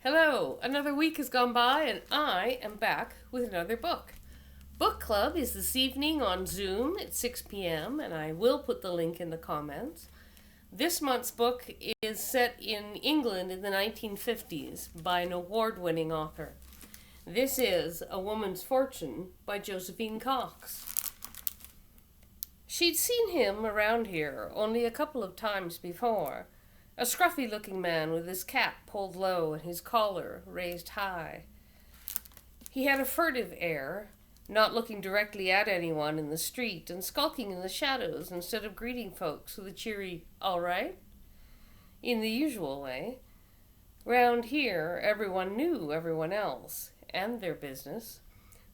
Hello, another week has gone by and I am back with another book. Book club is this evening on Zoom at 6 p.m. and I will put the link in the comments. This month's book is set in England in the 1950s by an award-winning author. This is A Woman's Fortune by Josephine Cox. She'd seen him around here only a couple of times before. A scruffy-looking man with his cap pulled low and his collar raised high. He had a furtive air, not looking directly at anyone in the street and skulking in the shadows instead of greeting folks with a cheery, "All right?" in the usual way. Round here, everyone knew everyone else and their business,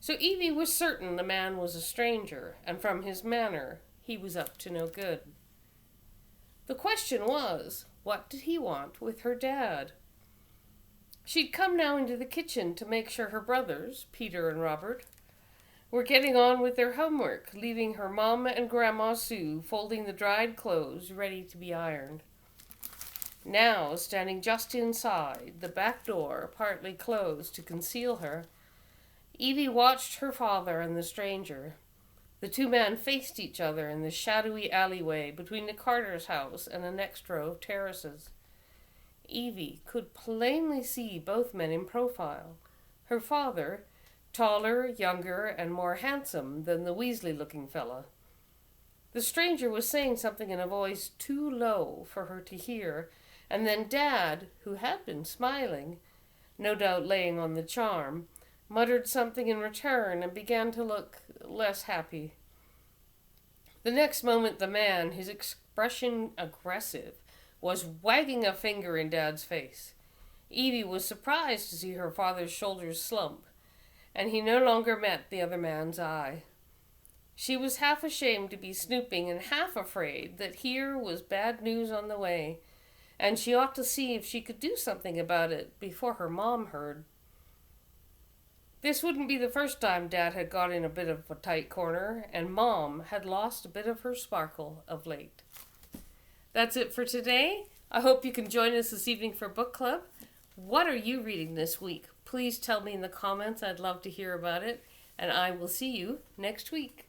so Evie was certain the man was a stranger, and from his manner, he was up to no good. The question was, what did he want with her dad? She'd come now into the kitchen to make sure her brothers, Peter and Robert, were getting on with their homework, leaving her mom and Grandma Sue folding the dried clothes ready to be ironed. Now, standing just inside, the back door partly closed to conceal her, Evie watched her father and the stranger. The two men faced each other in the shadowy alleyway between the Carter's house and the next row of terraces. Evie could plainly see both men in profile. Her father, taller, younger, and more handsome than the Weasley-looking fella. The stranger was saying something in a voice too low for her to hear, and then Dad, who had been smiling, no doubt laying on the charm, muttered something in return and began to look less happy. The next moment the man, his expression aggressive, was wagging a finger in Dad's face. Evie was surprised to see her father's shoulders slump, and he no longer met the other man's eye. She was half ashamed to be snooping and half afraid that here was bad news on the way, and she ought to see if she could do something about it before her mom heard. This wouldn't be the first time Dad had got in a bit of a tight corner, and Mom had lost a bit of her sparkle of late. That's it for today. I hope you can join us this evening for book club. What are you reading this week? Please tell me in the comments. I'd love to hear about it, and I will see you next week.